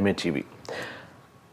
MATV।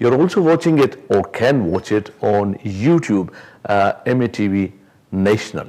You're also watching it or can watch it on YouTube, MATV National.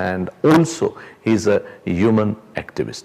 and also he is a human activist.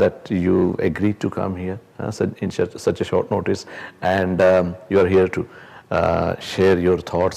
that you agreed to come here in such a short notice and you are here to share your thoughts.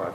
5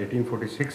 1846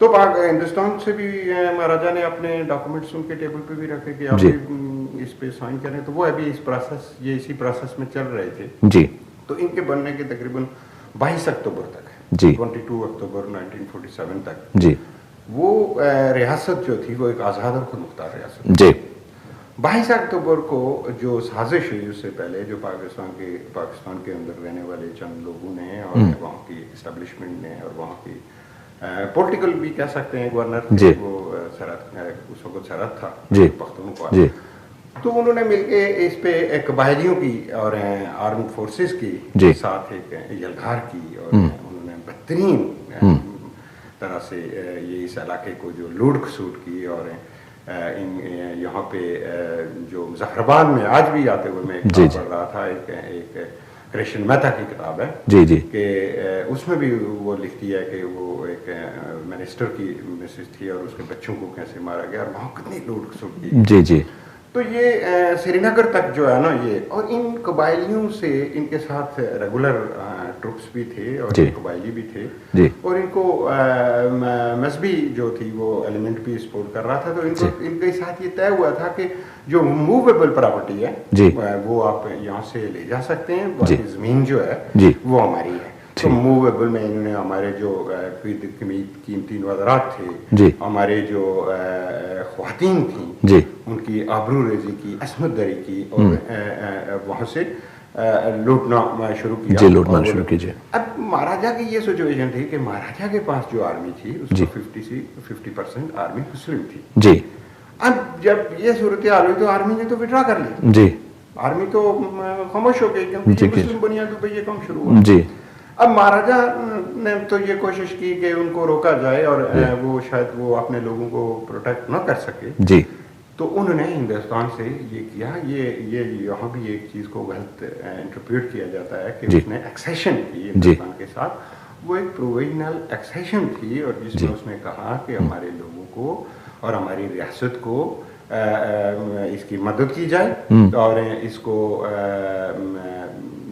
تو ہندوستان سے بھی مہاراجا نے اپنے documents ان کے table پہ بھی رکھے کہ آپ اس پہ سائن کریں, تو وہ ابھی اس پروسیس, یہ اسی پروسیس میں چل رہے تھے جی. تو ان کے بننے کے تقریباً 22 اکتوبر تک, جی 22 اکتوبر 1947 تک جی وہ ریاست جو تھی وہ ایک آزاد اور خود مختار ریاست جی. 22 اکتوبر کو جو سازش ہوئی اس سے پہلے جو پاکستان کے اندر رہنے والے چند لوگوں نے اور وہاں کی اسٹیبلشمنٹ نے اور وہاں کی پولیٹیکل بھی کہہ سکتے ہیں گورنر تھے, وہ اس وقت سرحد تھا پختونخوا, تو انہوں نے مل کے اس پہ قبائلیوں کی اور آرمڈ فورسز کی ساتھ ایک یلغار کی, اور انہوں نے بہترین طرح سے یہ اس علاقے کو جو لوٹ کھسوٹ کی, اور یہاں پہ جو مظفرآباد میں آج بھی آتے ہوئے میں پڑھ رہا تھا, ایک کرشن مہتا کی کتاب ہے کہ اس میں بھی وہ لکھتی ہے کہ وہ ایک منسٹر کی مسز تھی اور اس کے بچوں کو کیسے مارا گیا اور وہاں کتنی لوٹ کھسوٹ کی. جی جی. تو یہ سری نگر تک جو ہے نا یہ, اور ان قبائلیوں سے ان کے ساتھ ریگولر ٹروپس بھی تھے اور قبائلی بھی تھے, اور ان کو مذہبی جو تھی وہ ایلیمنٹ بھی سپورٹ کر رہا تھا, تو ان کو ان کے ساتھ یہ طے ہوا تھا کہ جو موویبل پراپرٹی ہے وہ آپ یہاں سے لے جا سکتے ہیں, باقی زمین جو ہے وہ ہماری ہے. تو موویبل میں انہوں نے ہمارے جو قیمتی نوادرات تھے, ہمارے جو خواتین تھیں ان کی آبرو ریزی کی, عصمت دری کی, اور وہاں سے لوٹنا شروع کیا. اب مہاراجا کی یہ سچویشن تھی کہ مہاراجا کے پاس جو آرمی تھی اس کو 50% آرمی مسلم تھی. اب جب یہ صورتحال ہوئی تو آرمی نے تو وڈرا کر لی, آرمی تو خاموش ہو گئی کیونکہ مسلم بنیادوں پہ یہ کام شروع ہوا. اب مہاراجا نے تو یہ کوشش کی کہ ان کو روکا جائے اور وہ شاید وہ اپنے لوگوں کو پروٹیکٹ نہ کر سکے, تو انہوں نے ہندوستان سے یہ کیا, یہ یہاں بھی ایک چیز کو غلط انٹرپریٹ کیا جاتا ہے کہ اس نے ایکسیشن کی ہندوستان کے ساتھ, وہ ایک پروویژنل ایکسیشن تھی, اور جس میں اس نے کہا کہ ہمارے لوگوں کو اور ہماری ریاست کو اس کی مدد کی جائے اور اس کو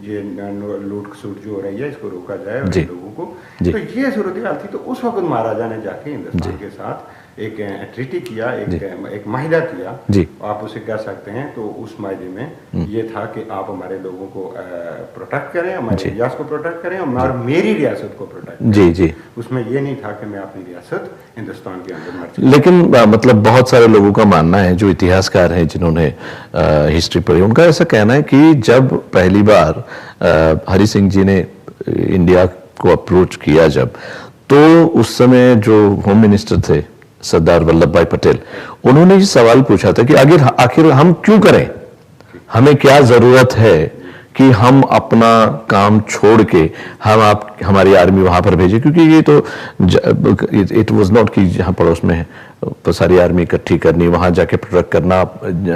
یہ لوٹ کھسوٹ جو ہو رہی ہے اس کو روکا جائے اور لوگوں کو. تو یہ صورتحال تھی. تو اس وقت مہاراجا نے جا کے ہندوستان کے ساتھ ایک ٹریٹی کیا, ایک معاہدہ کیا, آپ اسے کہہ سکتے ہیں. تو اس معاہدے میں یہ تھا کہ آپ ہمارے لوگوں کو پروٹیکٹ کریں, ہمارے ریاست کو پروٹیکٹ کریں اور میری ریاست کو پروٹیکٹ کریں. اس میں یہ نہیں تھا کہ میں اپنی ریاست ہندوستان کے اندر مرچی. لیکن مطلب بہت سارے لوگوں کا ماننا ہے, جو اتہاس کار ہیں جنہوں نے ہسٹری پڑھی, ان کا ایسا کہنا ہے کہ جب پہلی بار ہری سنگھ جی نے انڈیا کو اپروچ کیا جب, تو اس سمے جو ہوم منسٹر تھے سردار ولبھ بھائی پٹیل, انہوں نے یہ سوال پوچھا تھا کہ آخر ہم کیوں کریں, ہمیں کیا ضرورت ہے کہ ہم اپنا کام چھوڑ کے ہماری آرمی وہاں پر بھیجے, کیونکہ یہ تو اٹ واز ناٹ کہ جہاں پڑوس میں ساری آرمی اکٹھی کرنی, وہاں جا کے پروٹیکٹ کرنا,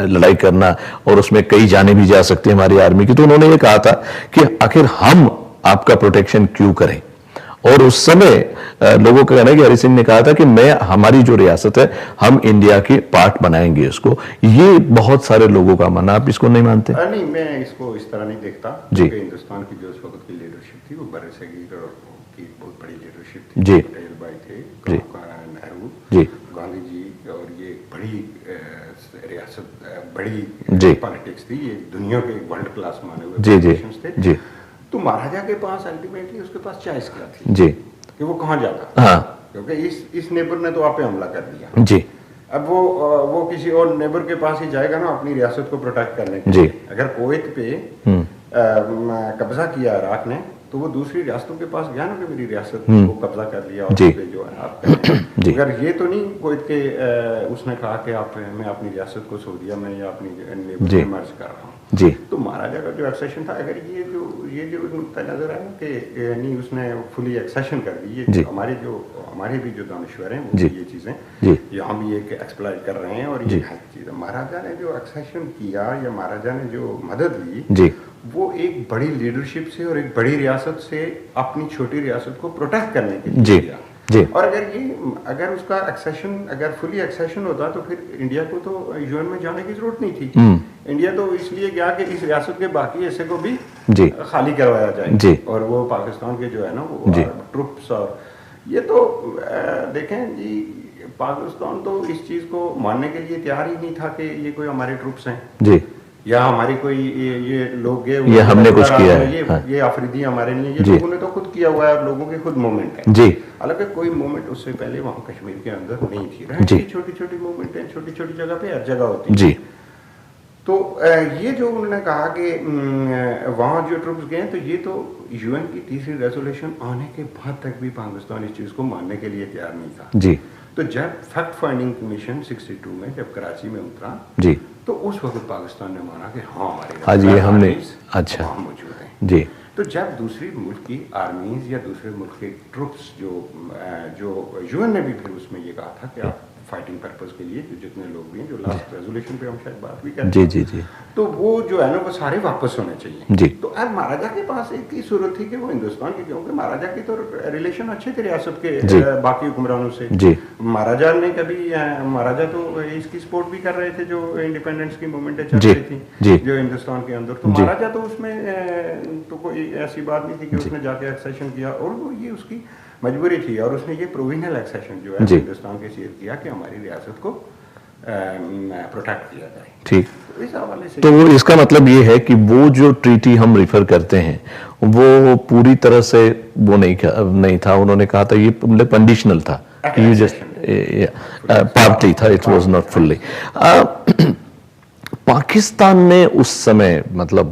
لڑائی کرنا, اور اس میں کئی جانیں بھی جا سکتی ہیں ہماری آرمی کی. تو انہوں نے یہ کہا تھا کہ آخر ہم آپ کا پروٹیکشن کیوں کریں. اور اس سمے لوگوں کا کہنا ہے کہ ہری سنگھ نے کہا تھا کہ ہماری جو ریاست ہے ہم انڈیا کے پارٹ بنائیں گے اس کو. یہ بہت سارے لوگوں کا ماننا, آپ اس کو نہیں مانتے؟ نہیں, میں اس کو اس طرح نہیں دیکھتا. کہ ہندوستان کی جو اس وقت کی لیڈرشپ تھی وہ برصغیر کی بہت بڑی لیڈرشپ تھی. پٹیل بھائی تھے, نہرو, گاندھی جی, اور یہ بڑی ریاست, بڑی پالیٹکس تھی. یہ دنیا کے ورلڈ کلاس مانے ہوئے پولیٹیشنز تھے. تو مہاراجا کے پاس الٹیمیٹلی اس کے پاس چوائس کیا تھی کہ وہ کہاں جاتا, کیونکہ اس نیبر نے تو آپ پہ حملہ کر دیا. اب وہ کسی اور نیبر کے پاس ہی جائے گا نا اپنی ریاست کو پروٹیکٹ کرنے کے لیے. اگر کویت پہ قبضہ کیا عراق نے, تو وہ دوسری ریاستوں کے پاس گیا نا کہ میری ریاست کو قبضہ کر لیا اور جو ہے آپ کریں. اگر یہ تو نہیں کویت کے اس نے کہا کہ میں اپنی ریاست کو سعودیہ میں یا اپنی نیبر میں مرج کر رہا ہوں. تو مہاراجا کا جو ایکسیشن تھا, اگر یہ جو نقطہ نظر ہے کہ یعنی اس نے فلی ایکسیشن کر دی. یہ ہمارے بھی جو دانشور ہیں وہ یہ چیزیں یہاں بھی ایک ایکسپلائٹ کر رہے ہیں, اور یہ ہر چیز مہاراجا نے جو ایکسیشن کیا یا مہاراجا نے جو مدد لی, وہ ایک بڑی لیڈرشپ سے اور ایک بڑی ریاست سے اپنی چھوٹی ریاست کو پروٹیکٹ کرنے کے لیے کیا. اور اگر اس کا ایکسیشن اگر فلی ایکسیشن ہوتا تو پھر انڈیا کو تو یو این میں جانے کی ضرورت نہیں تھی. انڈیا تو اس لیے گیا کہ اس ریاست کے باقی حصے کو بھی خالی کروایا جائے, اور وہ پاکستان کے جو ہے نا وہ ٹروپس اور یہ تو دیکھیں جی پاکستان تو اس چیز کو ماننے کے لیے تیار ہی نہیں تھا کہ یہ کوئی ہمارے ٹروپس ہیں جی یا ہماری کوئی یہ لوگ یہ ہم نے کچھ کیا ہے، یہ افریدی ہمارے نہیں، یہ لوگوں نے تو خود کیا ہوا ہے اور لوگوں کی خود موومنٹ ہے جی، حالانکہ کوئی موومنٹ اس سے پہلے وہاں کشمیر کے اندر نہیں تھی، رہتی چھوٹی چھوٹی موومنٹیں چھوٹی چھوٹی جگہ پہ ہر جگہ ہوتی جی. تو یہ جو انہوں نے کہا کہ وہاں جو ٹروپس گئے تو یہ تو یو این کی تیسری ریزولوشن آنے کے بعد تک بھی پاکستان اس چیز کو ماننے کے لیے تیار نہیں تھا جی. تو جب فیکٹ فائنڈنگ کمیشن 62 میں جب کراچی میں اترا جی تو اس وقت پاکستان نے مانا کہ ہاں آج یہ ہم نے اچھا وہاں موجود ہیں جی. تو جب دوسری ملک کی آرمیز یا دوسرے ملک کے ٹروپس جو یو این نے بھی پھر اس میں یہ کہا تھا کہ آپ فائٹنگ پرپز کے لیے جتنے لوگ بھی ہیں جو لاسٹ ریزولوشن پہ ہم شاید بات بھی کرتے ہیں جی جی تو وہ جو ہے نا وہ سارے واپس ہونے چاہیے جی. تو اب مہاراجا کے پاس ایک ہی صورت تھی کہ وہ ہندوستان کی کیونکہ مہاراجا کی تو ریلیشن اچھے تھے ریاست کے باقی حکمرانوں سے جی. مہاراجا نے کبھی مہاراجا تو اس کی سپورٹ بھی کر رہے تھے جو انڈیپینڈنس کی موومنٹیں چل رہی تھیں جو ہندوستان کے اندر تو مہاراجا تو اس میں تو کوئی ایسی بات نہیں تھی کہ اس نے جا کے ایکسیشن کیا اور وہ یہ اس کی مجبوری تھی اور اس نے یہ پرووینل ایکسیشن جو ہے ہندوستان کے سیر کیا کہ ہماری ریاست کو پروٹیکٹ کیا جائے ٹھیک. تو اس کا مطلب یہ ہے کہ وہ جو ٹریٹی ہم ریفر کرتے ہیں وہ پوری طرح سے وہ نہیں تھا، انہوں نے کہا تھا یہ کنڈیشنل تھا، پارٹی تھا، it was not fully. Pakistan نے اس سمے مطلب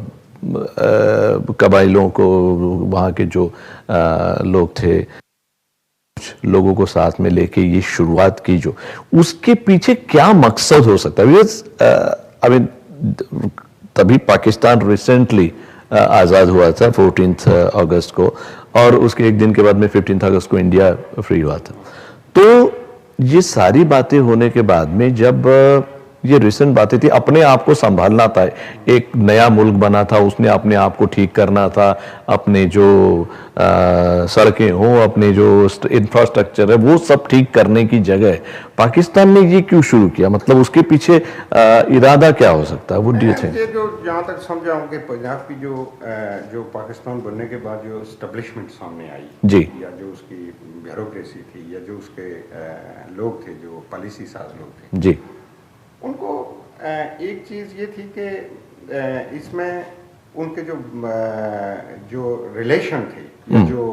قبائلوں کو وہاں کے جو لوگ تھے لوگوں کو ساتھ میں لے کے یہ شروعات کی جو اس کے پیچھے کیا مقصد ہو سکتا ہے؟ تبھی پاکستان ریسنٹلی آزاد ہوا تھا 14 اگست کو اور اس کے ایک دن کے بعد میں 15 اگست کو انڈیا فری ہوا تھا. تو یہ ساری باتیں ہونے کے بعد میں جب یہ ریسنٹ باتیں تھی اپنے آپ کو سنبھالنا تھا، ایک نیا ملک بنا تھا، اس نے اپنے آپ کو ٹھیک کرنا تھا، اپنے جو سڑکیں ہوں اپنے جو انفراسٹرکچر ہے وہ سب ٹھیک کرنے کی جگہ پاکستان نے یہ کیوں شروع کیا؟ مطلب اس کے پیچھے ارادہ کیا ہو سکتا ہے؟ وہ جو جہاں تک سمجھا ہوں کہ پنجاب کی جو پاکستان بننے کے بعد جو اسٹیبلشمنٹ سامنے آئی جی یا جو اس کی بیوروکریسی تھی یا جو اس کے لوگ تھے جو پالیسی ساز لوگ تھے جی ان کو ایک چیز یہ تھی کہ اس میں ان کے جو ریلیشن تھے جو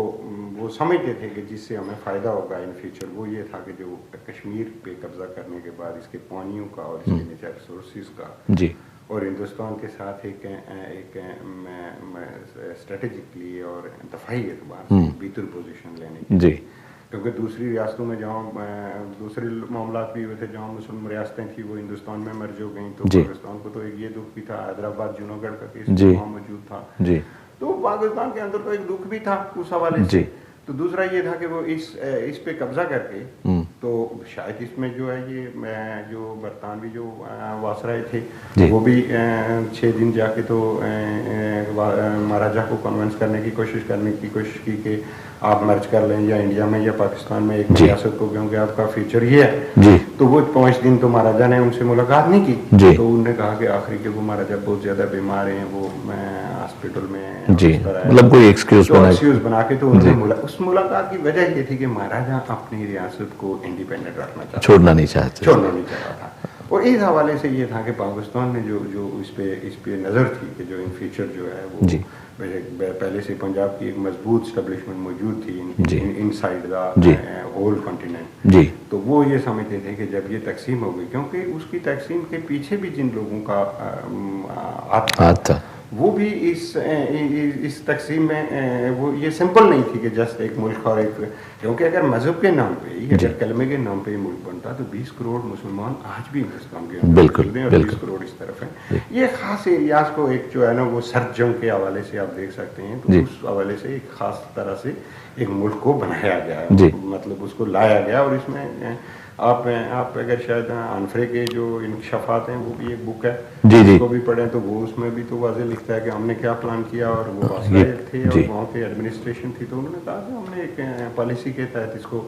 وہ سمجھتے تھے کہ جس سے ہمیں فائدہ ہوگا ان فیوچر وہ یہ تھا کہ جو کشمیر پہ قبضہ کرنے کے بعد اس کے پانیوں کا اور اس کے نیچرل ریسورسز کا جی اور ہندوستان کے ساتھ ایک اسٹریٹجکلی اور دفاعی اعتبار سے بہتر پوزیشن لینے کی جی کیونکہ دوسری ریاستوں میں جہاں دوسرے معاملات بھی ہوئے تھے جہاں مسلم ریاستیں تھیں وہ ہندوستان میں مرج ہو گئیں تو پاکستان کو تو ایک یہ دکھ بھی تھا، حیدرآباد جنو گڑھ کا کیس وہاں موجود تھا تو پاکستان کے اندر تو ایک دکھ بھی تھا اس حوالے سے. تو دوسرا یہ تھا کہ وہ اس پہ قبضہ کر کے تو شاید اس میں جو ہے یہ جو برطانوی جو واسرائے تھے وہ بھی 6 دن جا کے تو مہاراجا کو کنونس کرنے کی کوشش کی کہ آپ مرج کر لیں یا انڈیا میں یا پاکستان میں ایک ریاست کو کیونکہ آپ کا فیوچر یہ ہے. تو وہ 5 دن تو مہاراجا نے ان سے ملاقات نہیں کی تو انہوں نے کہا کہ آخری کہ وہ مہاراجا بہت زیادہ بیمار ہیں وہ ہاسپٹل میں مطلب کوئی ایکسکیوز بنا کے تو انہوں نے اس ملاقات کی وجہ یہ تھی کہ مہاراجا اپنی ریاست کو انڈیپینڈنٹ رکھنا چاہتا چھوڑنا نہیں چاہتا تھا اور اس حوالے سے یہ تھا کہ پاکستان نے جو اس پہ نظر تھی کہ جو ان فیوچر جو ہے وہ پہلے سے پنجاب کی ایک مضبوط اسٹیبلشمنٹ موجود تھی ان سائڈ دا ہول کانٹیننٹ تو وہ یہ سمجھتے تھے کہ جب یہ تقسیم ہو گئی کیونکہ اس کی تقسیم کے پیچھے بھی جن لوگوں کا ہاتھ تھا وہ بھی اس تقسیم میں وہ یہ سمپل نہیں تھی کہ جسٹ ایک ملک اور ایک کیونکہ اگر مذہب کے نام پہ اگر کلمے کے نام پہ یہ ملک بنتا تو 20 کروڑ مسلمان آج بھی ہندوستان کے اندر اور 20 کروڑ اس طرف ہیں. یہ خاص ایریاز کو ایک جو ہے نا وہ سرد جنگ کے حوالے سے آپ دیکھ سکتے ہیں تو اس حوالے سے ایک خاص طرح سے ایک ملک کو بنایا گیا مطلب اس کو لایا گیا اور اس میں آپ اگر شاید انفرے کے جو انکشافات ہیں وہ بھی ایک بک ہے اس کو بھی پڑھیں تو وہ اس میں بھی تو واضح لکھتا ہے کہ ہم نے کیا پلان کیا اور وہ واسطے تھے اور وہاں کے ایڈمنسٹریشن تھی تو انہوں نے کہا کہ ہم نے ایک پالیسی کے تحت اس کو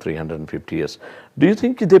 350 years. Do you think they,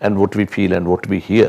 and what we feel and what we hear,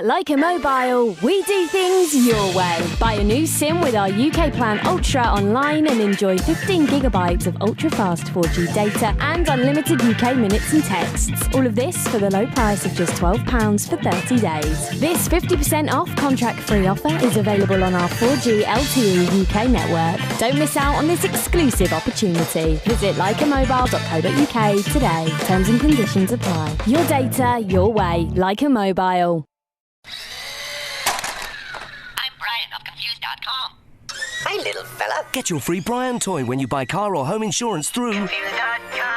At Leica Mobile, we do things your way. Buy a new SIM with our UK Plan Ultra online and enjoy 15 gigabytes of ultra-fast 4G data and unlimited UK minutes and texts. All of this for the low price of just £12 for 30 days. This 50% off contract-free offer is available on our 4G LTE UK network. Don't miss out on this exclusive opportunity. Visit leicamobile.co.uk today. Terms and conditions apply. Your data, your way. Leica Mobile. I'm Brian of Confused.com. Hey, little fella. Get your free Brian toy when you buy car or home insurance through Confused.com.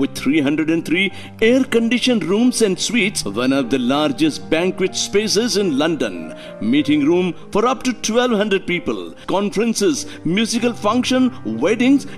with 303 air conditioned rooms and suites, one of the largest banquet spaces in London, meeting room for up to 1200 people, conferences, musical function, weddings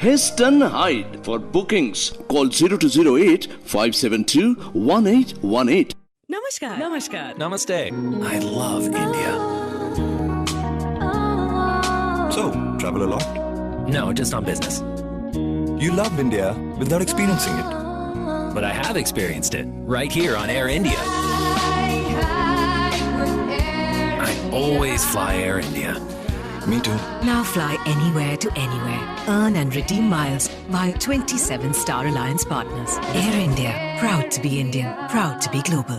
Histon Hyde. For bookings, call 0208 572 1818. Namaskar. Namaskar. Namaste. I love India. So, travel a lot? No, just on business. You love India without experiencing it. But I have experienced it right here on Air India. I always fly Air India. Me too. Now fly anywhere to anywhere. Earn and redeem miles via 27 Star Alliance partners. Air India. Proud to be Indian. Proud to be global.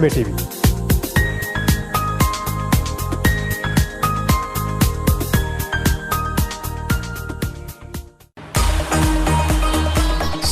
MATV।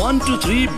123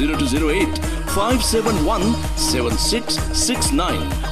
0208 571 7669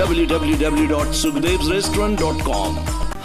www.sukhdevsrestaurant.com।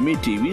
MATV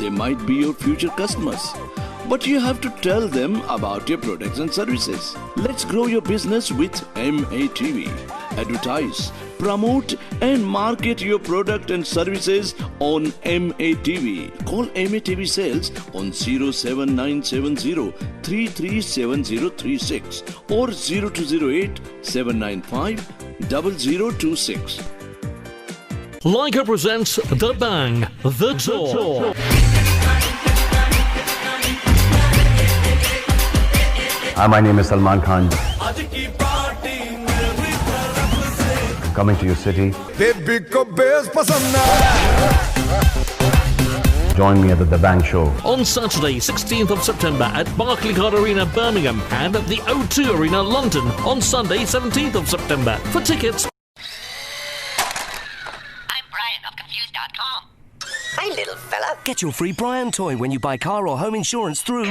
They might be your future customers, but you have to tell them about your products and services. Let's grow your business with MATV. Advertise, promote and market your product and services on MATV. Call MATV Sales on 07970 337036 or 0208 795 0026. Leica presents The Bang, The Tour. Hi, my name is Salman Khan. Coming to your city. Join me at the Bang Show. On Saturday, 16th of September at Barclaycard Arena, Birmingham, and at the O2 Arena, London on Sunday, 17th of September. For tickets, Hey, little fella. Get your free Brian toy when you buy car or home insurance through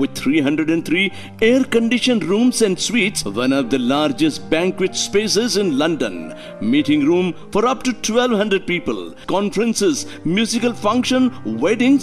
with 303 air conditioned rooms and suites, one of the largest banquet spaces in London, meeting room for up to 1200 people, conferences, musical function, weddings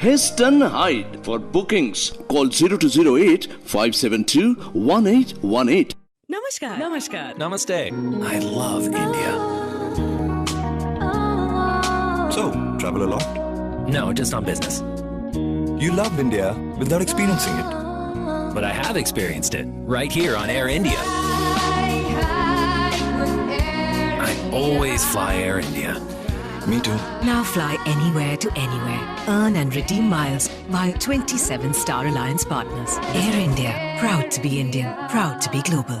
Histon Hyde. For bookings, call 0208 572 1818. Namaskar. Namaskar. Namaste. I love India. So, travel a lot? No, just on business. You love India without experiencing it. But I have experienced it right here on Air India. I always fly Air India. Me too. Now fly anywhere to anywhere. Earn and redeem miles via 27 Star Alliance partners. Air India. Proud to be Indian. Proud to be global.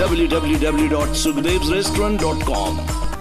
www.sukhdevsrestaurant.com।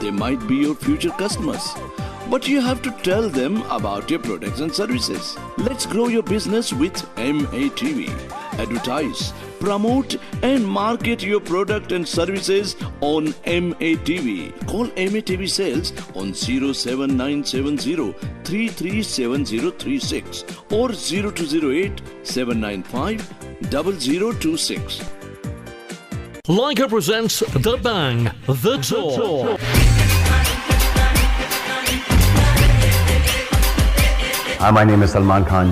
They might be your future customers, but you have to tell them about your products and services. Let's grow your business with MATV. Advertise, promote and market your product and services on MATV. Call MATV Sales on 07970337036 or 0208-795-0026. Leica presents The Bang, The Tour. Hi, my name is Salman Khan.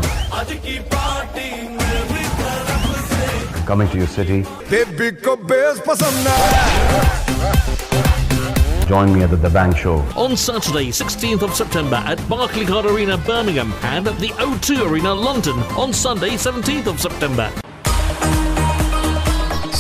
Coming to your city. Join me at the Bang Show. On Saturday, 16th of September at Barclaycard Arena, Birmingham, and at the O2 Arena, London on Sunday, 17th of September.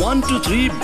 123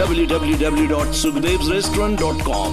www.sukhdevsrestaurant.com।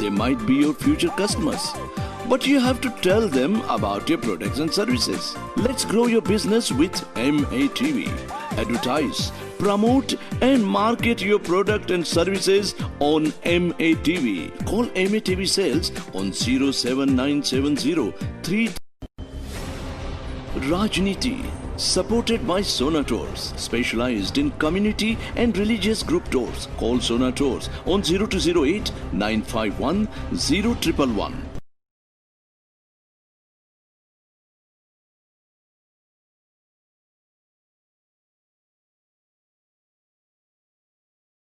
They might be your future customers, but you have to tell them about your products and services. Let's grow your business with MATV. Advertise, promote and market your product and services on MATV. Call MATV Sales on 0797033. Rajniti, supported by Sona Tours, specialized in community and religious group tours. Call Sona Tours on 0208-951-0111.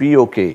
POK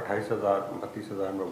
28,000 32,000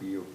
POK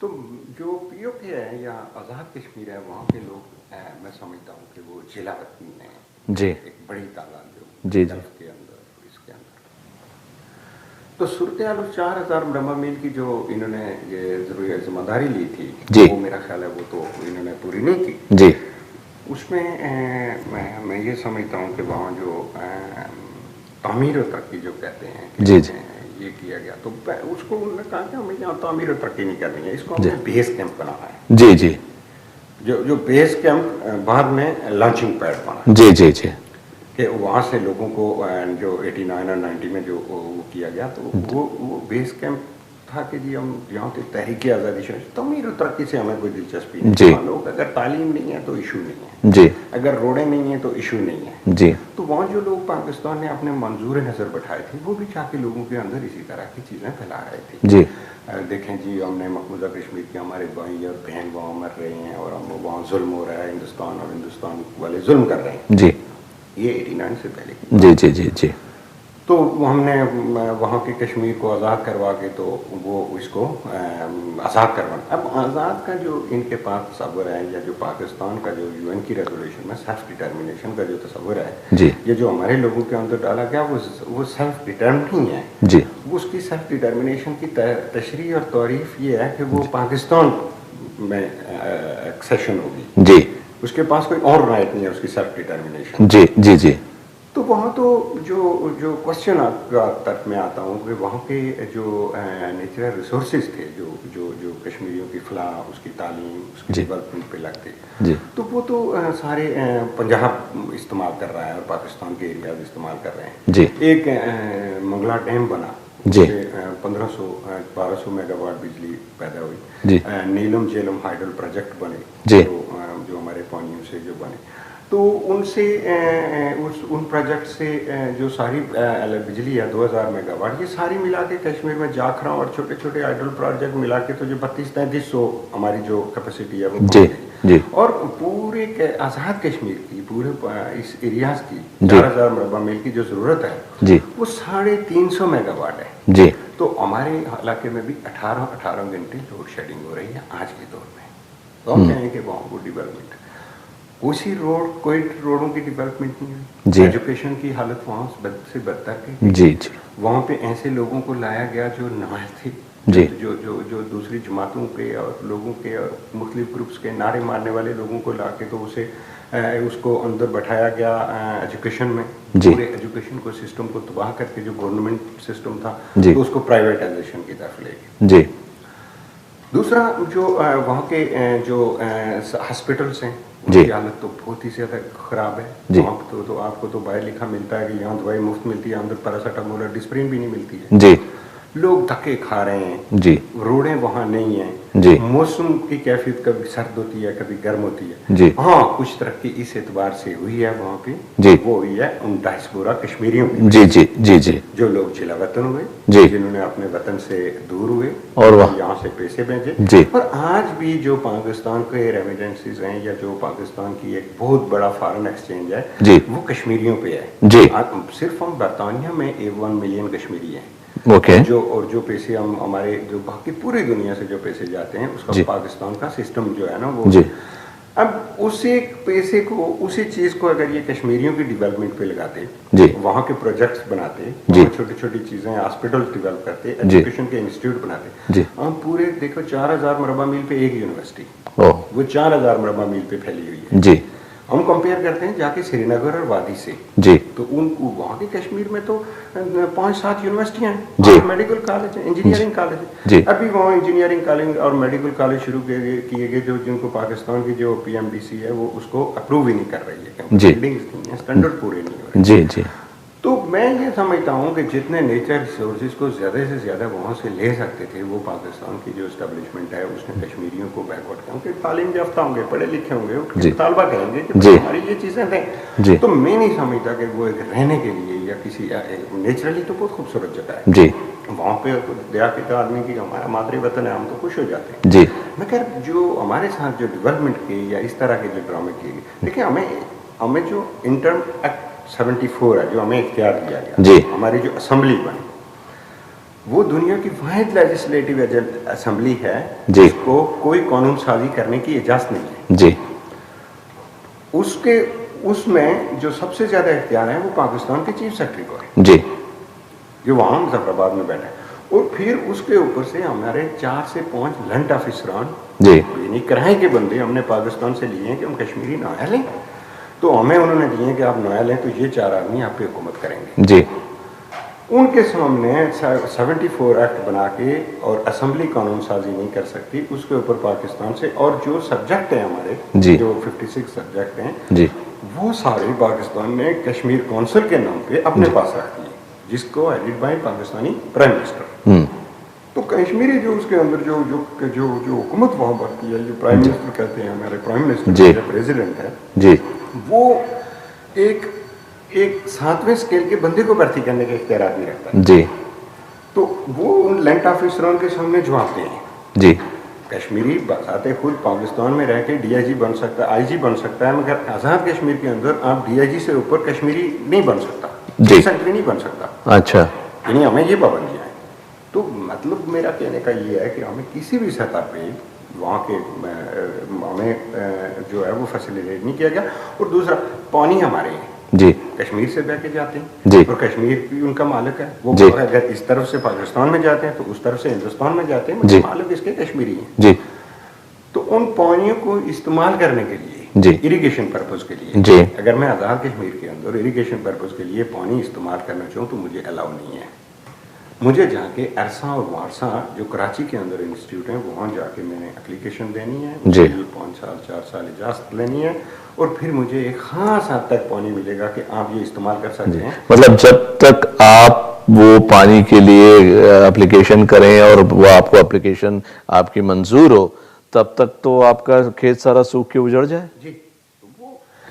تو جو پی او کے ہے یا آزاد کشمیر ہے وہاں کے لوگ میں سمجھتا ہوں کہ وہ ضلع وطنی ہیں جی ایک بڑی تعداد جو جی گلف کے اندر اس کے اندر. تو صورتحال 4000 مربع میل کی جو انہوں نے یہ ضروری ذمہ داری لی تھی جی وہ میرا خیال ہے وہ تو انہوں نے پوری نہیں کی. جی اس میں میں یہ سمجھتا ہوں کہ وہاں جو تعمیر و ترقی جو کہتے ہیں جی جی یہ کیا گیا تو اس کو انہوں نے کہا کہ ہمیں یہاں تعمیر و ترقی نہیں کرنی ہے, اس کو ہمیں بیس کیمپ بنانا ہے. جی جی جو بیس کیمپ بعد میں لانچنگ پیڈ بنا جی جی جی کہ وہاں سے لوگوں کو جو 89 اور 90 میں جو وہ کیا گیا تو وہ بیس کیمپ تھا کہ جی ہم یہاں پہ تحریک آزادی شروع تعمیر و ترقی سے ہمیں کوئی دلچسپی نہیں. جی لوگ اگر تعلیم نہیں ہے تو ایشو نہیں ہے, جی اگر روڈیں نہیں ہیں تو ایشو نہیں ہے. جی تو وہاں جو لوگ پاکستان نے اپنے منظور نظر بٹھائے تھے وہ بھی چاہ کے لوگوں کے اندر اسی طرح کی چیزیں پھیلا رہے تھے. جی دیکھیں جی ہم نے مقبوضہ کشمیر کے ہمارے بھائی اور بہن وہاں مر رہے ہیں اور ہم وہاں ظلم ہو رہا ہے, ہندوستان اور ہندوستان والے ظلم کر رہے ہیں. جی یہ 89 سے پہلے جی جی جی جی تو ہم نے وہاں کی کشمیر کو آزاد کروا کے تو وہ اس کو آزاد کروانا. اب آزاد کا جو ان کے پاس تصور ہے یا جو پاکستان کا جو یو این کی ریزولوشن میں سیلف ڈٹرمنیشن کا جو تصور ہے جی یہ جو ہمارے لوگوں کے اندر ڈالا گیا وہ سیلف ڈٹرمنٹ نہیں ہے. جی اس کی سیلف ڈٹرمنیشن کی تشریح اور تعریف یہ ہے کہ وہ پاکستان میں ایکسیشن ہوگی. جی اس کے پاس کوئی اور رائٹ نہیں ہے اس کی سیلف ڈٹرمنیشن. جی جی جی تو وہاں تو جو کوشچن تک میں آتا ہوں کہ وہاں کے جو نیچرل ریسورسز تھے جو کشمیریوں کی فلاح, اس کی تعلیم, اس کی ڈیولپمنٹ پہ لگتے جی تو وہ تو سارے پنجاب استعمال کر رہا ہے اور پاکستان کے ایریاز استعمال کر رہے ہیں. جی ایک منگلا ڈیم بنا جی 1200 میگا واٹ بجلی پیدا ہوئی. جی نیلم جیلم ہائیڈل پروجیکٹ بنے جی جو ہمارے پانیوں سے جو بنے تو ان سے ان پروجیکٹ سے جو ساری بجلی ہے 2000 میگا واٹ یہ ساری ملا کے کشمیر میں جاکھرا اور چھوٹے چھوٹے ہائیڈل پروجیکٹ ملا کے تو جو 32-3300 ہماری جو کیپیسٹی ہے وہ جی جی اور پورے آزاد کشمیر کی پورے اس ایریاز کی 4000 مربع میل کی جو ضرورت ہے جی وہ 350 میگا واٹ ہے. جی تو ہمارے علاقے میں بھی 18 گھنٹے لوڈ شیڈنگ ہو رہی ہے آج کے دور میں. تو ہم کہیں کہ وہاں کو ڈیولپمنٹ کوئی روڈوں کی ڈیولپمنٹ نہیں ہے. جی ایجوکیشن کی حالت وہاں بد سے بدتر کی. جی جی وہاں پہ ایسے لوگوں کو لایا گیا جو نمائند تھے جی جو دوسری جماعتوں کے اور لوگوں کے اور مختلف گروپس کے نعرے مارنے والے لوگوں کو لا کے تو اس کو اندر بٹھایا گیا ایجوکیشن میں. پورے ایجوکیشن کو سسٹم کو تباہ کر کے جو گورنمنٹ سسٹم تھا تو اس کو پرائیویٹائزیشن کی طرف لے گئے. جی دوسرا جو وہاں کے جو ہاسپٹلس ہیں ان کی حالت تو بہت ہی زیادہ خراب ہے. وہاں تو آپ کو تو باہر لکھا ملتا ہے کہ یہاں دوائی مفت ملتی ہے, اندر پیراسیٹامول اور ڈسپرین بھی نہیں ملتی ہے. جی لوگ دھکے کھا رہے ہیں. جی روڈیں وہاں نہیں ہیں. جی موسم کی کیفیت کبھی سرد ہوتی ہے کبھی گرم ہوتی ہے. جی ہاں کچھ ترقی اس اعتبار سے ہوئی ہے وہاں پہ جی وہ ہوئی ہے ان ڈائسپورا کشمیریوں کی جی جی جی جی جو لوگ ضلع وطن ہوئے جی جنہوں نے اپنے وطن سے دور ہوئے اور یہاں سے پیسے بھیجے. جی اور آج بھی جو پاکستان کے ریمیڈنسز ہیں یا جو پاکستان کی ایک بہت بڑا فارن ایکسچینج ہے جی وہ کشمیریوں پہ ہے. جی صرف ہم برطانیہ میں 1 ملین کشمیری ہیں. اوکے جو پیسے ہمارے جو باقی پوری دنیا سے جو پیسے جاتے ہیں اس کا پاکستان کا سسٹم جو ہے نا وہ اب اسی پیسے کو اسی چیز کو اگر یہ کشمیریوں کی ڈیولپمنٹ پہ لگاتے وہاں کے پروجیکٹس بناتے چھوٹی چھوٹی چیزیں ہاسپٹل ڈیولپ کرتے ایجوکیشن کے انسٹیٹیوٹ بناتے. ہم پورے دیکھو 4000 مربع میل پہ ایک یونیورسٹی وہ 4000 مربع میل پہ پھیلی ہوئی ہے. جی ہم کمپیئر کرتے ہیں جا کے سری نگر اور وادی سے جی تو ان کو وہاں کے کشمیر میں تو 5-7 یونیورسٹیاں ہیں جی میڈیکل کالج ہیں انجینئرنگ کالج ہیں. جی ابھی وہاں انجینئرنگ کالج اور میڈیکل کالج شروع کیے گئے جن کو پاکستان کی جو پی ایم ڈی سی ہے وہ اس کو اپروو ہی نہیں کر رہی ہے کیونکہ بلڈنگز نہیں ہیں اسٹینڈرڈ پورے نہیں ہو رہے. جی جی تو میں یہ سمجھتا ہوں کہ جتنے نیچر ریسورسز کو زیادہ سے زیادہ وہاں سے لے سکتے تھے وہ پاکستان کی جو اسٹیبلشمنٹ ہے اس نے کشمیریوں کو بیکورڈ کیا. کیونکہ تعلیم یافتہ ہوں گے پڑھے لکھے ہوں گے مطالبہ کریں گے کہ ہماری یہ چیزیں تھیں. تو میں نہیں سمجھتا کہ وہ ایک رہنے کے لیے یا کسی نیچرلی تو بہت خوبصورت جگہ ہے. جی وہاں پہ دیہاتی آدمی کی ہمارا مادری وطن ہے ہم تو خوش ہو جاتے ہیں. جی مگر جو ہمارے ساتھ جو ڈیولپمنٹ کی یا اس طرح کے جو ڈرامے کیے گئے دیکھیں ہمیں جو انٹرم ایکٹ 74 ہے جو ہمیں اختیار دیا گیا جی ہماری جو اسمبلی بنی وہ دنیا کی واحد لیجسلیٹو اسمبلی ہے جی جس کو کوئی قانون سازی کرنے کی اجازت نہیں ہے جی اس میں جو سب سے زیادہ اختیار ہے وہ پاکستان کے چیف سیکرٹری کو ہے جی جو وہاں مظفر آباد میں بیٹھا ہے اور پھر اس کے اوپر سے ہمارے 4 سے 5 لنٹ آفیسران جی یعنی کرائے کے بندے ہم نے پاکستان سے لیے ہیں کہ ہم کشمیری نویا لیں تو ہمیں انہوں نے دیے ہیں کہ آپ نویا لیں تو یہ 4 آدمی آپ پہ حکومت کریں گے جی ان کے سامنے 74 ایکٹ بنا کے اور اسمبلی قانون سازی نہیں کر سکتی اس کے اوپر پاکستان سے اور جو سبجیکٹ ہیں ہمارے جی جو 56 سبجیکٹ ہیں جی وہ سارے پاکستان نے کشمیر کونسل کے نام پہ اپنے پاس رکھ دیے جس کو edit by Pakistani prime minister تو کشمیری جو اس کے اندر جو حکومت وہاں بڑھتی ہے جو پرائم منسٹر کہتے ہیں ہمارے پرائم منسٹر جو پریزیڈنٹ ہے جی وہ ایک 7ویں اسکیل کے بندے کو بھرتی کرنے کے اختیارات نہیں رکھتا ہے جی تو وہ ان لینٹ آفیسروں کے سامنے جواب دیں جی کشمیری بذات خود پاکستان میں رہ کے ڈی آئی جی بن سکتا ہے آئی جی بن سکتا ہے مگر آزاد کشمیر کے اندر آپ ڈی آئی جی سے اوپر کشمیری نہیں بن سکتا چیف سیکرٹری نہیں بن سکتا اچھا یعنی ہمیں یہ پابندیاں ہیں تو مطلب میرا کہنے کا یہ ہے کہ ہمیں کسی بھی سطح پہ وہاں کے ہمیں جو ہے وہ فیسیلیٹیٹ نہیں کیا گیا اور دوسرا پانی ہمارے ہیں جی کشمیر سے بہ کے جاتے ہیں جی اور کشمیر بھی ان کا مالک ہے وہ جی اگر اس طرف سے پاکستان میں جاتے ہیں تو اس طرف سے ہندوستان میں جاتے ہیں جی مالک اس کے کشمیری ہیں جی تو ان پانیوں کو استعمال کرنے کے لیے جی اریگیشن پرپز کے لیے جی اگر میں آزاد کشمیر کے اندر اریگیشن پرپز کے لیے پانی استعمال کرنا چاہوں تو مجھے الاؤ نہیں ہے مجھے جا کے عرصہ اور وارسا جو کراچی کے اندر انسٹیٹیوٹ ہیں وہاں جا کے میں نے اپلیکیشن دینی ہے جی 5 سال 4 سال اجازت لینی ہے اور پھر مجھے ایک خاص حد تک پانی ملے گا کہ آپ یہ استعمال کر سکتے ہیں مطلب جب تک آپ وہ پانی کے لیے اپلیکیشن کریں اور وہ آپ کو اپلیکیشن آپ کی منظور ہو تب تک تو آپ کا کھیت سارا سوکھ کے اجڑ جائے جی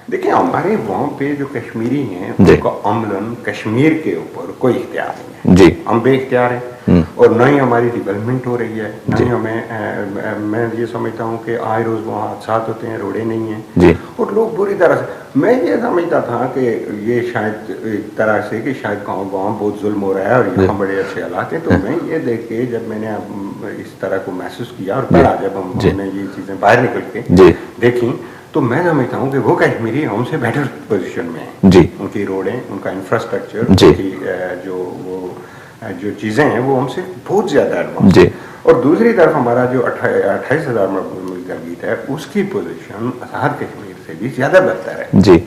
دیکھیں ہمارے وہاں پہ جو کشمیری ہیں ان کا عملاً کشمیر کے اوپر کوئی اختیار نہیں ہے جی ہم بے اختیار ہیں اور نہ ہی ہماری ڈیولپمنٹ ہو رہی ہے نہ ہی ہمیں میں یہ سمجھتا ہوں کہ آئے روز وہاں حادثات ہوتے ہیں روڈیں نہیں ہیں جی اور لوگ بری طرح سے میں یہ سمجھتا تھا کہ یہ شاید ایک طرح سے کہ شاید گاؤں بہت ظلم ہو رہا ہے اور یہاں بڑے اچھے حالات ہیں تو میں یہ دیکھ کے جب میں نے اس طرح کو محسوس کیا اور پڑھا جب ہم نے یہ چیزیں باہر نکل کے دیکھیں تو میں سمجھتا ہوں کہ وہ کشمیری ہم سے بیٹر پوزیشن میں ہیں جی ان کی روڈیں ان کا انفراسٹرکچر ان کی جو چیزیں ہیں وہ ہم سے بہت زیادہ ایڈوانس جی اور دوسری طرف ہمارا جو 28,000 گرگیت ہے اس کی پوزیشن آزاد کشمیر سے بھی زیادہ بہتر ہے جی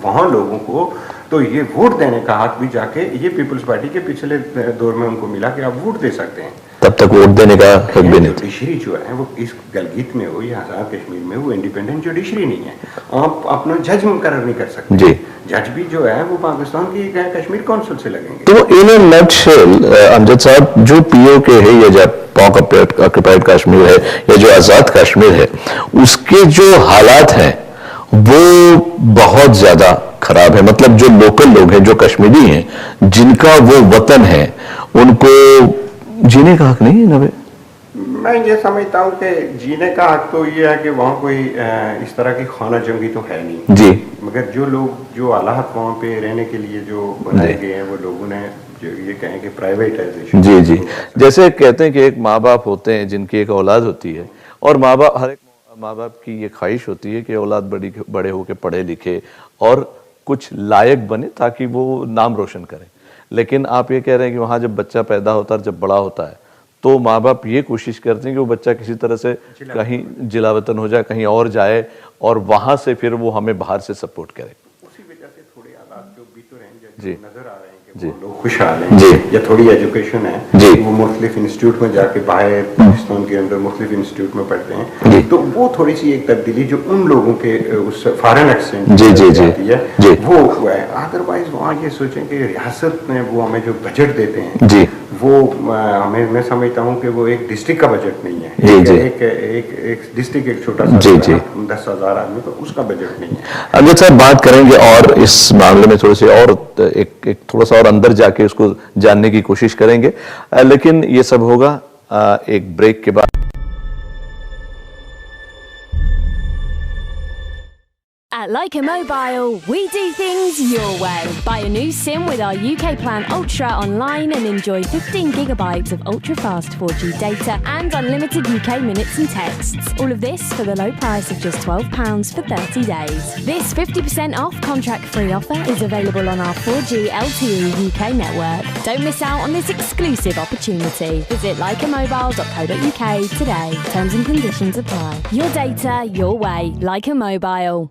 وہاں لوگوں کو تو یہ ووٹ دینے کا حق بھی جا کے یہ پیپلز پارٹی کے پچھلے دور میں ان کو ملا کہ آپ ووٹ دے سکتے ہیں تب تک ووٹ دینے کا حق بھی نہیں جوڈیشری جو ہے وہ اس گلگیت میں ہو یا آزاد کشمیر میں وہ انڈیپینڈنٹ جوڈیشری نہیں ہے آپ اپنا جج مقرر نہیں کر سکتے جی جج بھی جو ہے وہ پاکستان کی کشمیر کونسل سے لگیں گے تو ان اے نٹ شیل امجد صاحب جو پی او کے ہے یا جب پاک آکوپائڈ کشمیر ہے یا جو آزاد کشمیر ہے اس کے جو حالات ہیں وہ بہت زیادہ خراب ہے مطلب جو لوکل لوگ ہیں جو کشمیری ہیں جن کا وہ وطن ہے ان کو جینے کا حق نہیں ہے میں یہ سمجھتا ہوں کہ جینے کا حق تو یہ ہے کہ وہاں کوئی اس طرح کی خانہ جنگی تو ہے نہیں جی مگر جو لوگ جو حالات وہاں پہ رہنے کے لیے جو بنائے گئے ہیں وہ لوگوں نے جو یہ کہیں کہ پرائیویٹائزیشن جی جی جیسے کہتے ہیں کہ ایک ماں باپ ہوتے ہیں جن کی ایک اولاد ہوتی ہے اور ہر ایک ماں باپ کی یہ خواہش ہوتی ہے کہ اولاد بڑے ہو کے پڑھے لکھے اور کچھ لائق بنے تاکہ وہ نام روشن کریں لیکن آپ یہ کہہ رہے ہیں کہ وہاں جب بچہ پیدا ہوتا ہے جب بڑا ہوتا ہے تو ماں باپ یہ کوشش کرتے ہیں کہ وہ بچہ کسی طرح سے کہیں جلا وطن ہو جائے کہیں اور جائے اور وہاں سے پھر وہ ہمیں باہر سے سپورٹ کرے اسی وجہ سے تھوڑے حالات جو بھی تو رہیں جی نظر آ رہے ہیں کہ وہ لوگ خوشحال ہیں یا تھوڑی ایجوکیشن ہے وہ مختلف انسٹیٹیوٹ میں جا کے باہر پاکستان کے اندر مختلف انسٹیٹیوٹ میں پڑھتے ہیں تو وہ تھوڑی سی ایک تبدیلی جو ان لوگوں کے اس فارن ایکسچینج جاتی ہے وہ ہے ادروائز وہاں یہ سوچیں کہ ریاست میں وہ ہمیں جو بجٹ دیتے ہیں وہ ہمیں میں سمجھتا ہوں کہ وہ ایک ڈسٹرکٹ کا بجٹ نہیں ہے ایک ڈسٹرکٹ ایک چھوٹا سا 10,000 آدمی تو اس کا بجٹ نہیں ہے امجد صاحب بات کریں گے اور اس معاملے میں تھوڑے سے اور ایک تھوڑا سا اور اندر جا کے اس کو جاننے کی کوشش کریں گے لیکن یہ سب ہوگا ایک بریک کے بعد At Leica Mobile, we do things your way. Buy a new SIM with our UK Plan Ultra online and enjoy 15 gigabytes of ultra-fast 4G data and unlimited UK minutes and texts. All of this for the low price of just £12 for 30 days. This 50% off contract-free offer is available on our 4G LTE UK network. Don't miss out on this exclusive opportunity. Visit leicamobile.co.uk today. Terms and conditions apply. Your data, your way. Leica Mobile.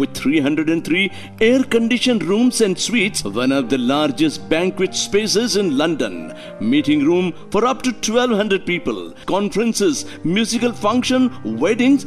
with 303 air conditioned rooms and suites, one of the largest banquet spaces in London, meeting room for up to 1200 people, conferences, musical function, weddings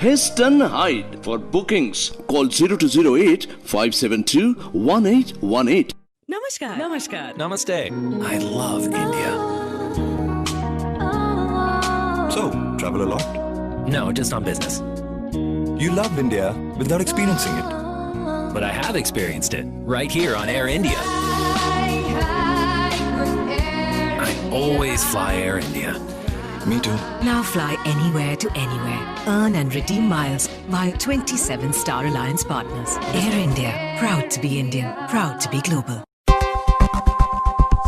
Heston Hyde. For bookings, call 0208 572 1818. Namaskar. Namaskar. Namaste. I love India. So, travel a lot? No, just on business. You love India without experiencing it. But I have experienced it right here on Air India. I always fly Air India. Me too. Now fly anywhere to anywhere. Earn and redeem miles via 27 Star Alliance partners. Air India. Proud to be Indian. Proud to be global.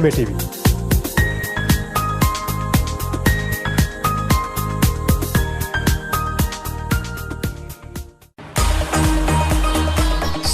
MATV।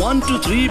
123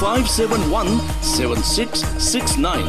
571 7669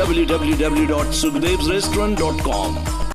www.sukhdevsrestaurant.com।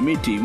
MATV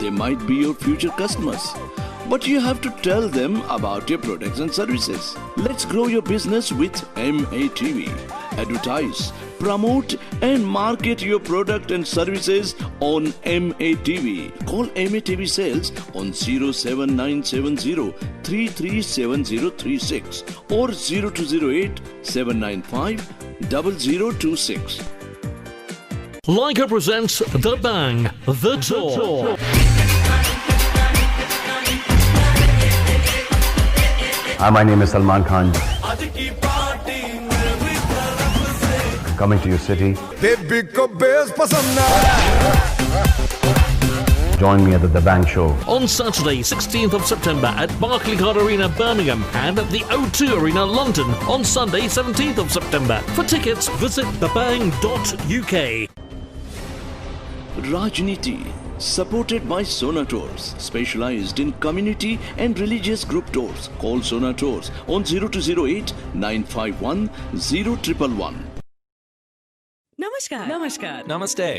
They might be your future customers, but you have to tell them about your products and services. Let's grow your business with MATV. Advertise, promote and market your product and services on MATV. Call MATV Sales on 07970 337036 or 0208 795 0026. Leica presents The Bang, The Tour. Hi, my name is Salman Khan. Coming to your city. Join me at the Bang Show. On Saturday, 16th of September at Barclaycard Arena, Birmingham, and at the O2 Arena, London on Sunday, 17th of September. For tickets, visit thebang.uk. Rajniti, supported by Sona Tours, specialized in community and religious group tours. Call Sona Tours on 0208 951 0111. Namaskar. Namaskar. Namaste.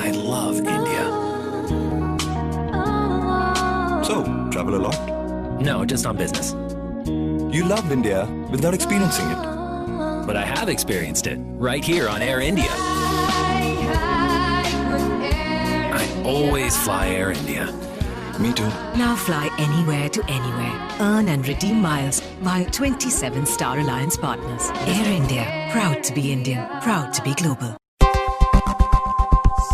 I love India. So, travel a lot? No, just on business. You love India without experiencing it. But I have experienced it right here on Air India. I always fly Air India. Me too. Now fly anywhere to anywhere. Earn and redeem miles via 27 Star Alliance partners. Air India. Proud to be Indian. Proud to be global.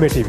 MATV।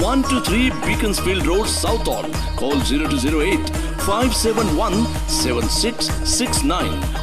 123 Beaconsfield Road, South Hall. Call 0208 571 7669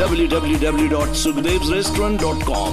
www.sukhdevsrestaurant.com.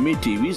MA TV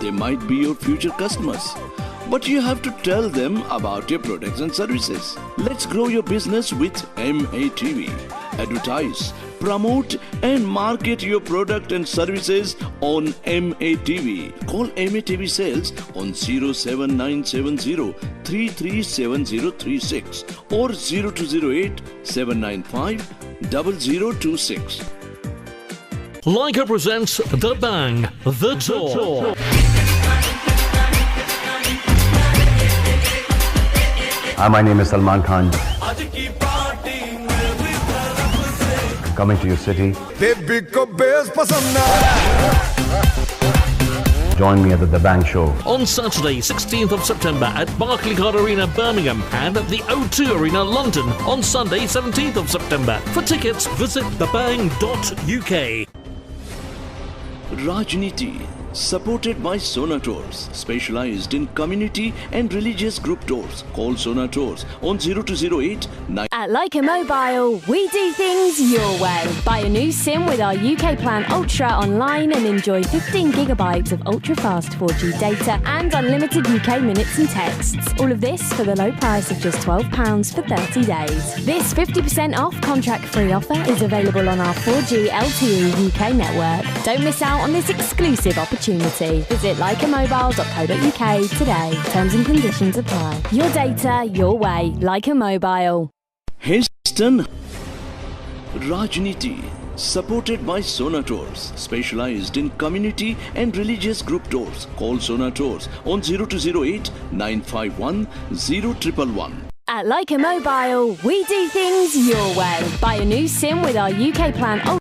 They might be your future customers. But you have to tell them about your products and services. Let's grow your business with MA TV. Advertise, promote and market your product and services on MA TV. Call MA TV Sales on 07970 337036 or 0208 795 0026. Leica presents The Bang, The Tour. Hi, my name is Salman Khan. Coming to your city. Join me at the Bang Show. On Saturday, 16th of September at Barclaycard Arena, Birmingham, and at the O2 Arena, London, on Sunday, 17th of September. For tickets, visit thebang.uk. Rajniti, supported by Sona Tours, specialized in community and religious group tours. Call Sona Tours on 0208 9. At Leica Mobile, we do things your way. Buy a new SIM with our UK Plan Ultra online and enjoy 15 gigabytes of ultra-fast 4G data and unlimited UK minutes and texts. All of this for the low price of just £12 for 30 days. This 50% off contract-free offer is available on our 4G LTE UK network. Don't miss out on this exclusive opportunity. Visit leicamobile.co.uk today. Terms and conditions apply. Your data, your way. Leica Mobile. Heston Rajniti, supported by Sona Tours, specialized in community and religious group tours. Call Sona Tours on 0208 951 0111. At Leica Mobile, we do things your way. Buy a new SIM with our UK Plan Ultra.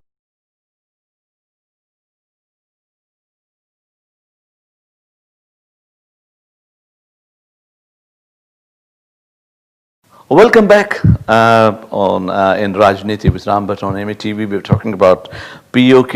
Welcome back in Rajniti with Ram Bhatt on MA TV. We were talking about POK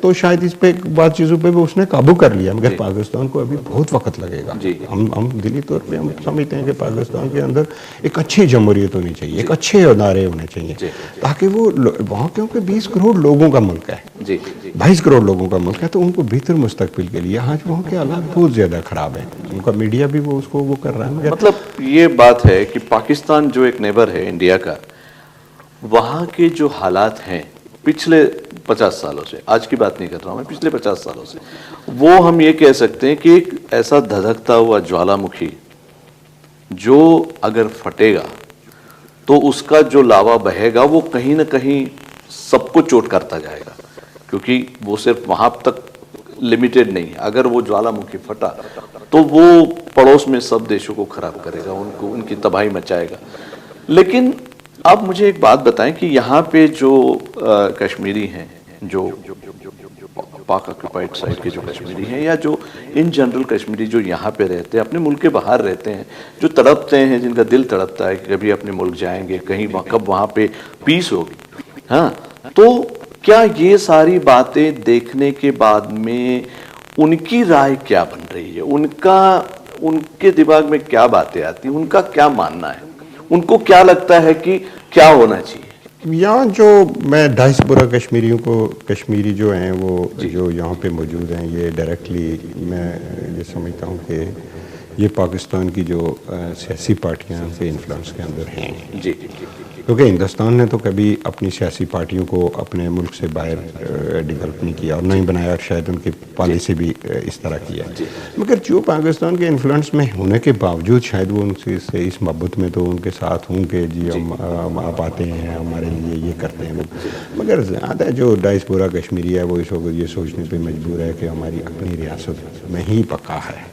تو شاید اس پہ بعض چیزوں پہ بھی اس نے قابو کر لیا، مگر پاکستان کو ابھی بہت وقت لگے گا. ہم دلی طور پہ ہم سمجھتے ہیں کہ پاکستان کے اندر ایک اچھی جمہوریت ہونی چاہیے، ایک اچھے ادارے ہونے چاہیے، تاکہ وہ وہاں، کیونکہ 20 کروڑ لوگوں کا ملک ہے، 22 کروڑ لوگوں کا ملک ہے، تو ان کو بہتر مستقبل کے لیے آج وہاں کے حالات بہت زیادہ خراب ہیں. ان کا میڈیا بھی وہ اس کو وہ کر رہا ہے. مطلب یہ بات ہے کہ پاکستان جو ایک نیبر ہے انڈیا کا، وہاں کے جو حالات ہیں پچھلے 50 سالوں سے، آج کی بات نہیں کر رہا ہوں میں، پچھلے 50 سالوں سے، وہ ہم یہ کہہ سکتے ہیں کہ ایک ایسا دھدکتا ہوا جوالا مکھی جو اگر پھٹے گا تو اس کا جو لاوا بہے گا وہ کہیں نہ کہیں سب کو چوٹ کرتا جائے گا، کیونکہ وہ صرف وہاں تک لمیٹڈ نہیں ہے. اگر وہ جوالا مکھی پھٹا تو وہ پڑوس میں سب دیشوں کو خراب کرے گا، ان کی تباہی مچائے گا. لیکن آپ مجھے ایک بات بتائیں کہ یہاں پہ جو کشمیری ہیں، جو پاک آکوپائڈ سائڈ کے جو کشمیری ہیں، یا جو ان جنرل کشمیری جو یہاں پہ رہتے ہیں، اپنے ملک کے باہر رہتے ہیں، جو تڑپتے ہیں، جن کا دل تڑپتا ہے کہ کبھی اپنے ملک جائیں گے، کہیں کب وہاں پہ پیس ہوگی، ہاں، تو کیا یہ ساری باتیں دیکھنے کے بعد میں ان کی رائے کیا بن رہی ہے؟ ان کے دماغ میں کیا باتیں آتی ہیں؟ ان کا کیا ماننا ہے؟ ان کو کیا لگتا ہے کہ کیا ہونا چاہیے؟ یہاں جو میں ڈائسپورا کشمیریوں کو، کشمیری جو ہیں وہ جو یہاں پہ موجود ہیں، یہ ڈائریکٹلی میں یہ سمجھتا ہوں کہ یہ پاکستان کی جو سیاسی پارٹیاں سے انفلوئنس کے اندر ہیں. کیونکہ ہندوستان نے تو کبھی اپنی سیاسی پارٹیوں کو اپنے ملک سے باہر ڈیولپ نہیں کیا اور نہ ہی بنایا، اور شاید ان کی پالیسی بھی اس طرح کیا. مگر جو پاکستان کے انفلوئنس میں ہونے کے باوجود شاید وہ ان سے اس محبت میں تو ان کے ساتھ ہوں کہ جی ہم آپ آتے ہیں، ہمارے لیے یہ کرتے ہیں. مگر زیادہ جو ڈائسپورا کشمیری ہے وہ اس وقت یہ سوچنے پہ مجبور ہے کہ ہماری اپنی ریاست میں ہی پکا ہے،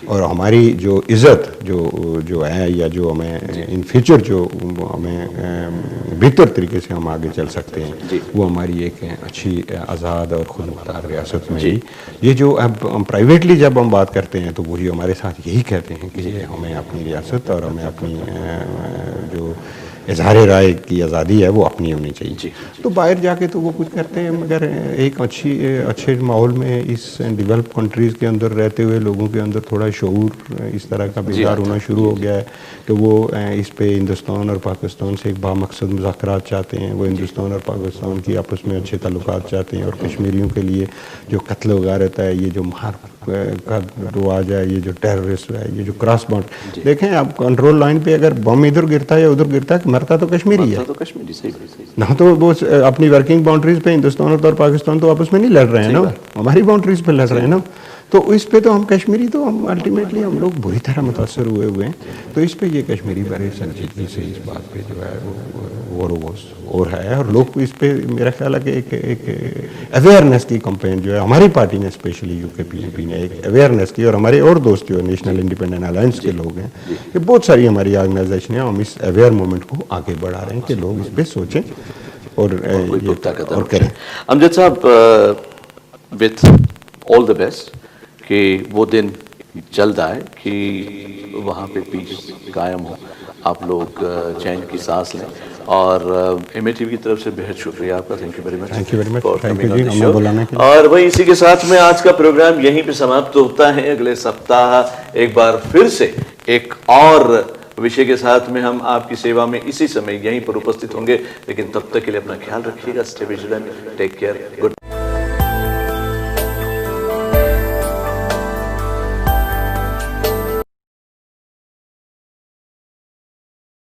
اور ہماری جو عزت جو ہے، یا جو ہمیں ان فیوچر جو ہمیں بہتر طریقے سے ہم آگے چل سکتے ہیں، وہ ہماری ایک اچھی آزاد اور خود مختار ریاست میں ہی. یہ جو اب ہم پرائیویٹلی جب ہم بات کرتے ہیں تو وہی ہمارے ساتھ یہی کہتے ہیں کہ یہ ہمیں اپنی ریاست اور ہمیں اپنی جو اظہار رائے کی آزادی ہے وہ اپنی ہونی چاہیے. تو باہر جا کے تو وہ کچھ کرتے ہیں، مگر ایک اچھے ماحول میں اس ڈیولپ کنٹریز کے اندر رہتے ہوئے لوگوں کے اندر تھوڑا شعور اس طرح کا بیدار ہونا شروع ہو گیا ہے کہ وہ اس پہ ہندوستان اور پاکستان سے ایک بامقصد مذاکرات چاہتے ہیں. وہ ہندوستان اور پاکستان کی آپس میں اچھے تعلقات چاہتے ہیں، اور کشمیریوں کے لیے جو قتل وغیرہ رہتا ہے، یہ جو مار کا رواج ہے، یہ جو ٹیررسٹ ہے، یہ جو کراس بانڈ، دیکھیں آپ کنٹرول لائن پہ اگر بم ادھر گرتا ہے یا ادھر گرتا ہے، مرتا تو کشمیری ہے نہ. تو وہ اپنی ورکنگ باؤنڈریز پہ ہندوستان اور پاکستان تو آپس میں نہیں لڑ رہے ہیں نا، ہماری باؤنڈریز پہ لڑ رہے ہیں نا. تو اس پہ تو ہم کشمیری تو ہم الٹیمیٹلی ہم لوگ بری طرح متاثر ہوئے ہیں. تو اس پہ یہ کشمیری بڑے سنجیدگی سے اس بات پہ جو ہے وہ اور ہے، اور لوگ اس پہ میرا خیال ہے کہ ایک اویئرنیس کی کمپین جو ہے ہماری پارٹی نے اسپیشلی یو کے پی ایم پی نے ایک اویئرنیس کی، اور ہمارے اور دوست جو نیشنل انڈیپینڈنٹ الائنس کے لوگ ہیں، کہ بہت ساری ہماری آرگنائزیشن ہیں، ہم اس اویئر موومنٹ کو آگے بڑھا رہے ہیں کہ لوگ اس پہ سوچیں اور کریں. امجد صاحب، وتھ آل دا بیسٹ کہ وہ دن جلد آئے کہ وہاں پہ پیس قائم ہو، آپ لوگ چین کی سانس لیں. اور ایم اے ٹی وی کی طرف سے بہت شکریہ آپ کا. Thank you very much. اور وہی اسی کے ساتھ میں آج کا پروگرام یہیں پہ سماپت ہوتا ہے. اگلے سپتاہ ایک بار پھر سے ایک اور وشے کے ساتھ میں ہم آپ کی سیوا میں اسی سمے یہیں پر اپستھت ہوں گے. لیکن تب تک کے لیے اپنا خیال رکھیے گا. Stay vigilant. Take care. Good.